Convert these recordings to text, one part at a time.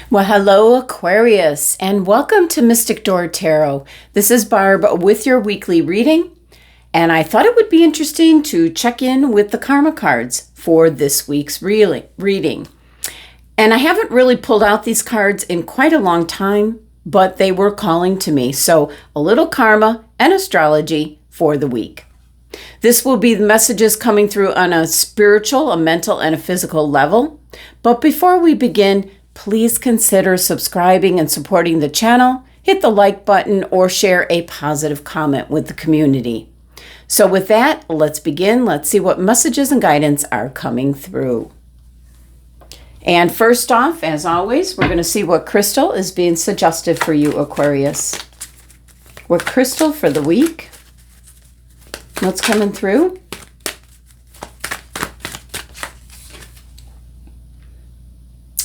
Well, hello, Aquarius, and welcome to Mystic Door Tarot. This is Barb with your weekly reading, and I thought it would be interesting to check in with the karma cards for this week's reading. And I haven't really pulled out these cards in quite a long time, but they were calling to me. So a little karma and astrology for the week. This will be the messages coming through on a spiritual, a mental, and a physical level. But before we begin, please consider subscribing and supporting the channel. Hit the like button or share a positive comment with the community. So with that, let's begin. Let's see what messages and guidance are coming through. And first off, as always, we're going to see what crystal is being suggested for you, Aquarius. What crystal for the week? What's coming through?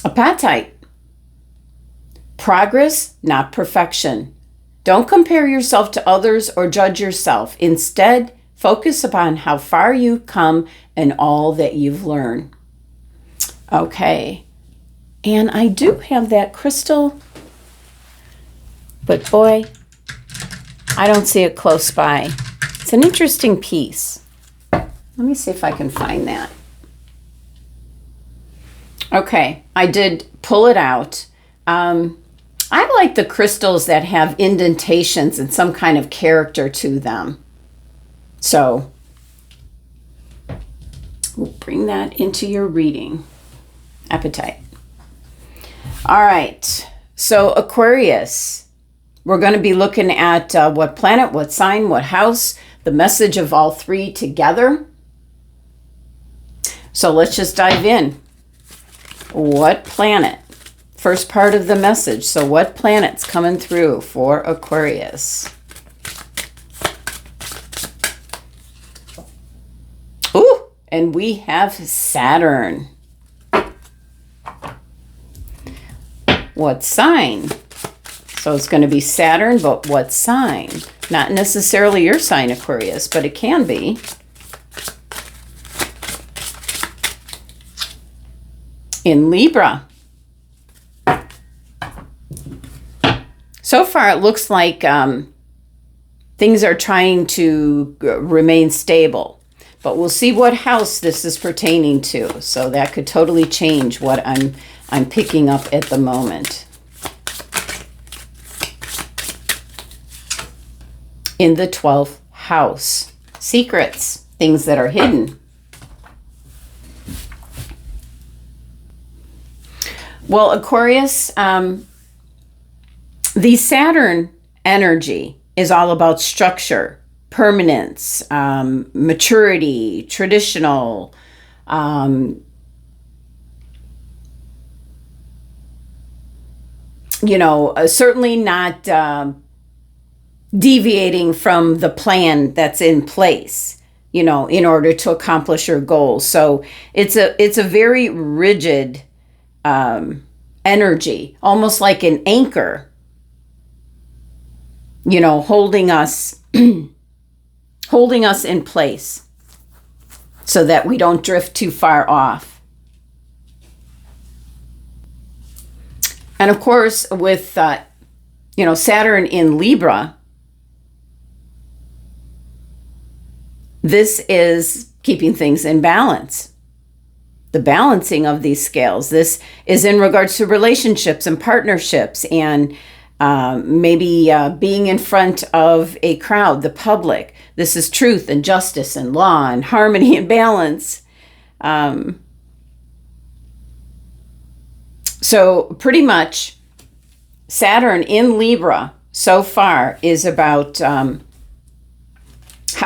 Apatite. Progress, not perfection. Don't compare yourself to others or judge yourself. Instead, focus upon how far you've come and all that you've learned. Okay. And I do have that crystal, but boy, I don't see it close by. It's an interesting piece. Let me see if I can find that. Okay, I did pull it out. I like the crystals that have indentations and some kind of character to them. So we'll bring that into your reading. Apatite. All right, so Aquarius, we're going to be looking at what planet, what sign, what house, the message of all three together. So let's just dive in. What planet? First part of the message. So what planet's coming through for Aquarius? Ooh, and we have Saturn. What sign? So it's going to be Saturn, but what sign? Not necessarily your sign, Aquarius, but it can be. In Libra. So far, it looks like things are trying to remain stable, but we'll see what house this is pertaining to. So that could totally change what I'm picking up at the moment. In the 12th house, secrets, things that are hidden. Well, Aquarius, the Saturn energy is all about structure, permanence, maturity, traditional, certainly not deviating from the plan that's in place, in order to accomplish your goals. So it's a very rigid energy, almost like an anchor, holding us in place so that we don't drift too far off. And of course, with, Saturn in Libra, this is keeping things in balance. The balancing of these scales. This is in regards to relationships and partnerships and maybe being in front of a crowd, the public. This is truth and justice and law and harmony and balance. So pretty much Saturn in Libra so far is about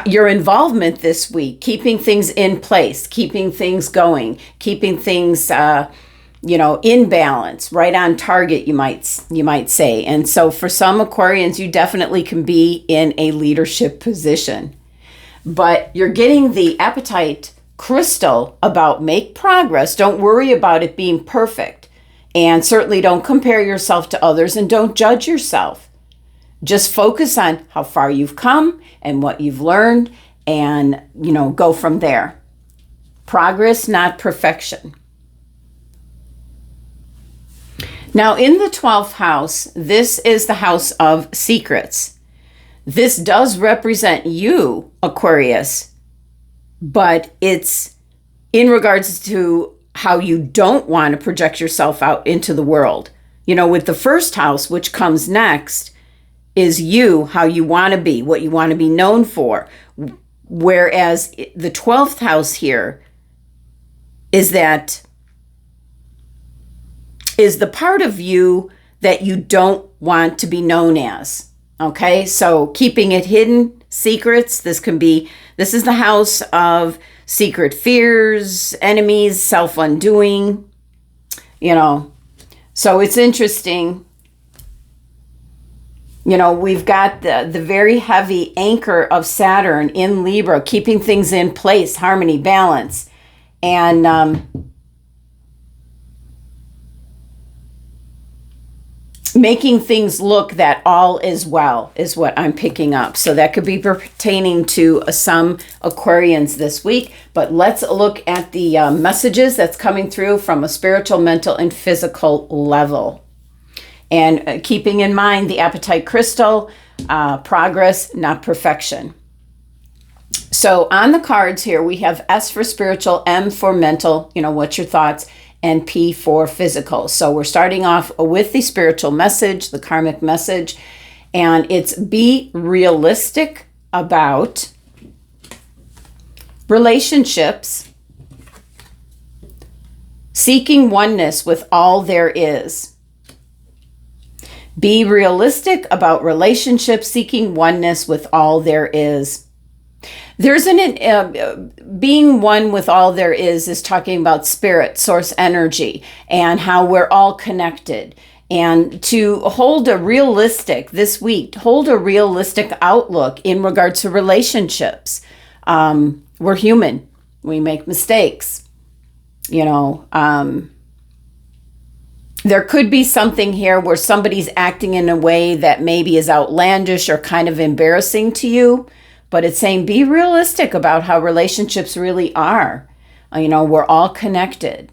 your involvement this week, keeping things in place, keeping things going, keeping things, in balance, right on target, you might say. And so for some Aquarians, you definitely can be in a leadership position. But you're getting the apatite crystal about make progress. Don't worry about it being perfect. And certainly don't compare yourself to others and don't judge yourself. Just focus on how far you've come and what you've learned and, go from there. Progress, not perfection. Now, in the 12th house, this is the house of secrets. This does represent you, Aquarius, but it's in regards to how you don't want to project yourself out into the world. You know, with the first house, which comes next, is you, how you want to be, what you want to be known for. Whereas the 12th house here is the part of you that you don't want to be known as. Okay, so keeping it hidden, secrets. This is the house of secret fears, enemies, self-undoing, you know. So it's interesting. You know, we've got the very heavy anchor of Saturn in Libra, keeping things in place, harmony, balance. And making things look that all is well is what I'm picking up. So that could be pertaining to some Aquarians this week. But let's look at the messages that's coming through from a spiritual, mental, and physical level. And keeping in mind the apatite crystal, progress, not perfection. So on the cards here, we have S for spiritual, M for mental, you know, what's your thoughts, and P for physical. So we're starting off with the spiritual message, the karmic message, and it's be realistic about relationships, seeking oneness with all there is. Be realistic about relationships, seeking oneness with all there is. There's being one with all there is talking about spirit, source energy, and how we're all connected. And to hold a realistic, this week, hold a realistic outlook in regard to relationships. We're human. We make mistakes. You know, there could be something here where somebody's acting in a way that maybe is outlandish or kind of embarrassing to you. But it's saying be realistic about how relationships really are. You know, we're all connected.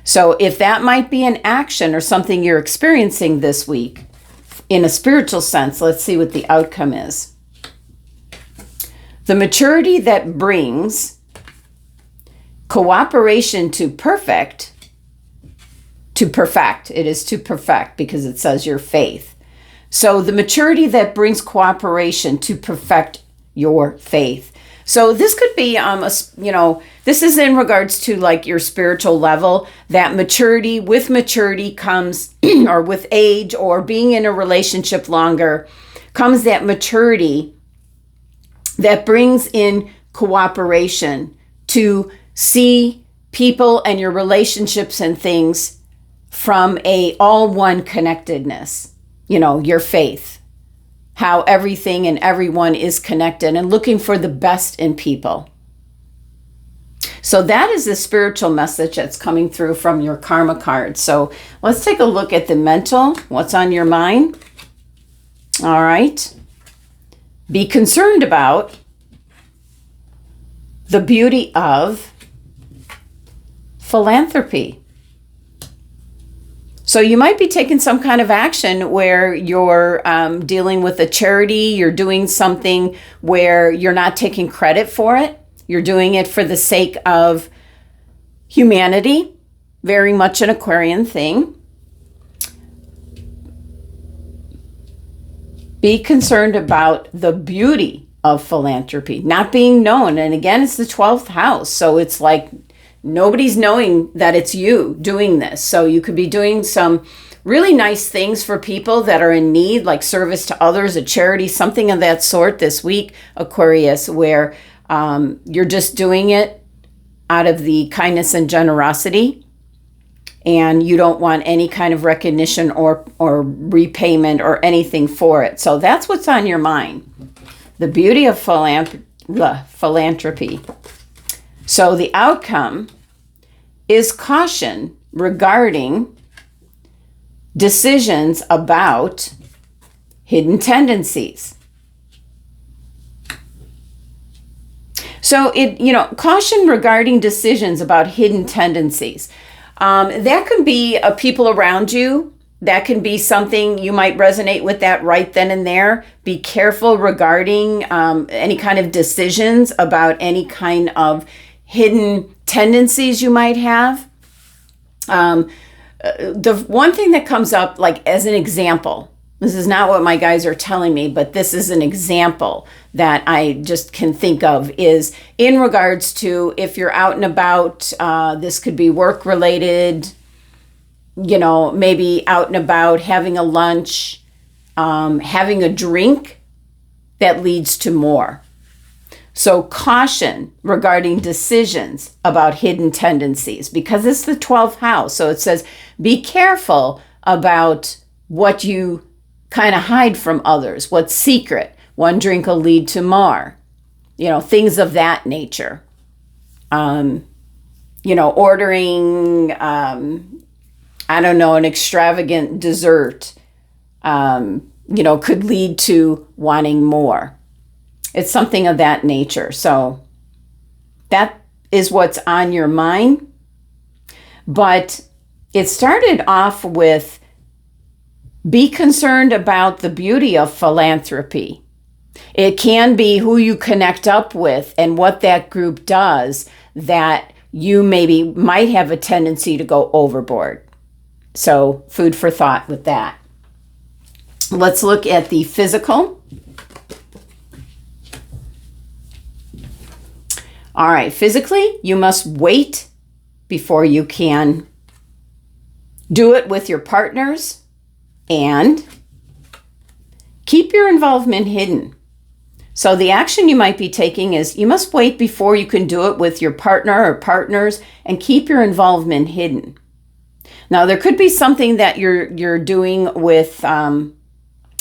So if that might be an action or something you're experiencing this week in a spiritual sense, let's see what the outcome is. The maturity that brings cooperation to perfect, it is to perfect because it says your faith. So the maturity that brings cooperation to perfect your faith. So this could be, you know, this is in regards to like your spiritual level, that maturity, with maturity comes, or with age or being in a relationship longer, comes that maturity that brings in cooperation to see people and your relationships and things from a all one connectedness. You know, your faith, how everything and everyone is connected, and looking for the best in people. So that is the spiritual message that's coming through from your karma card. So let's take a look at the mental. What's on your mind? All right. Be concerned about the beauty of philanthropy. So you might be taking some kind of action where you're dealing with a charity, you're doing something where you're not taking credit for it. You're doing it for the sake of humanity, very much an Aquarian thing. Be concerned about the beauty of philanthropy, not being known. And again, it's the 12th house. So it's like nobody's knowing that it's you doing this. So you could be doing some really nice things for people that are in need, like service to others, a charity, something of that sort this week, Aquarius, where you're just doing it out of the kindness and generosity, and you don't want any kind of recognition or repayment or anything for it. So that's what's on your mind. The beauty of philanthropy. So the outcome is caution regarding decisions about hidden tendencies. So caution regarding decisions about hidden tendencies. That can be people around you. That can be something you might resonate with that right then and there. Be careful regarding any kind of decisions about any kind of hidden tendencies you might have. The one thing that comes up, like as an example, this is not what my guys are telling me, but this is an example that I just can think of, is in regards to if you're out and about, this could be work related, maybe out and about, having a lunch, having a drink that leads to more. So caution regarding decisions about hidden tendencies, because it's the 12th house. So it says, be careful about what you kind of hide from others, what's secret. One drink will lead to more, things of that nature. Ordering, an extravagant dessert, could lead to wanting more. It's something of that nature. So that is what's on your mind. But it started off with, be concerned about the beauty of philanthropy. It can be who you connect up with and what that group does that you might have a tendency to go overboard. So food for thought with that. Let's look at the physical. All right, physically, you must wait before you can do it with your partners, and keep your involvement hidden. So the action you might be taking is you must wait before you can do it with your partner or partners, and keep your involvement hidden. Now, there could be something that you're doing with, and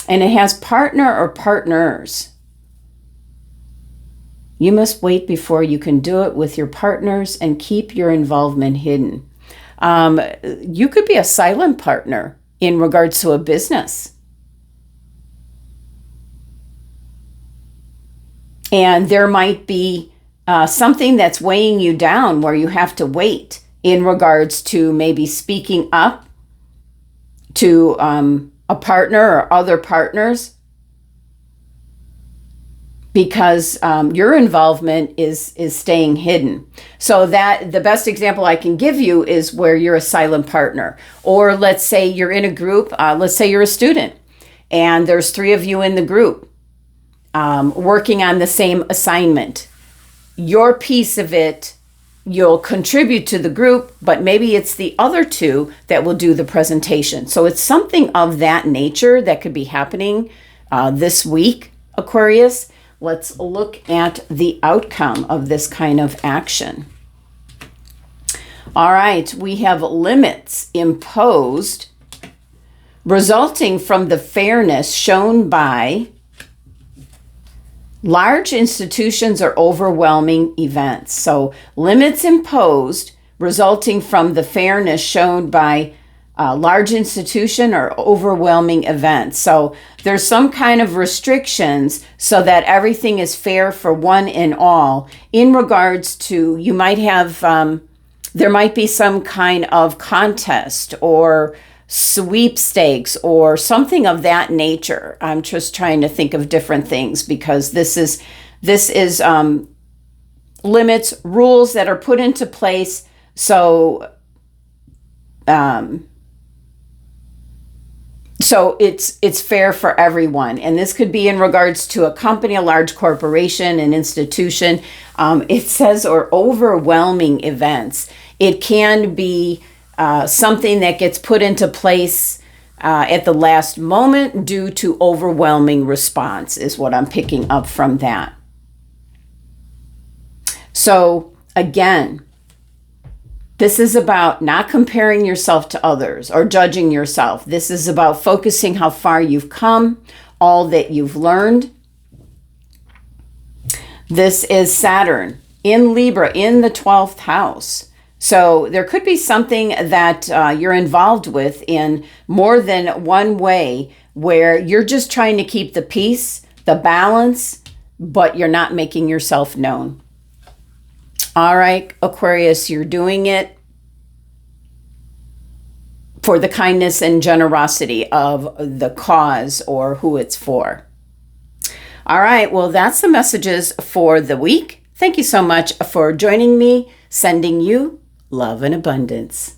it has partner or partners. You must wait before you can do it with your partners and keep your involvement hidden. You could be a silent partner in regards to a business. And there might be something that's weighing you down where you have to wait in regards to maybe speaking up to a partner or other partners, because your involvement is staying hidden. So that the best example I can give you is where you're a silent partner. Or let's say you're in a group, let's say you're a student, and there's 3 of you in the group working on the same assignment. Your piece of it, you'll contribute to the group, but maybe it's the other 2 that will do the presentation. So it's something of that nature that could be happening this week, Aquarius. Let's look at the outcome of this kind of action. All right, we have limits imposed resulting from the fairness shown by large institutions or overwhelming events. So limits imposed resulting from the fairness shown by large institution or overwhelming events. So there's some kind of restrictions so that everything is fair for one and all in regards to, you might have, there might be some kind of contest or sweepstakes or something of that nature. I'm just trying to think of different things, because this is limits, rules that are put into place. So it's fair for everyone. And this could be in regards to a company, a large corporation, an institution. It says, or overwhelming events. It can be something that gets put into place at the last moment due to overwhelming response, is what I'm picking up from that. So again, this is about not comparing yourself to others or judging yourself. This is about focusing how far you've come, all that you've learned. This is Saturn in Libra in the 12th house. So there could be something that you're involved with in more than one way, where you're just trying to keep the peace, the balance, but you're not making yourself known. All right, Aquarius, you're doing it. for the kindness and generosity of the cause or who it's for. All right, well, that's the messages for the week. Thank you so much for joining me. Sending you love and abundance.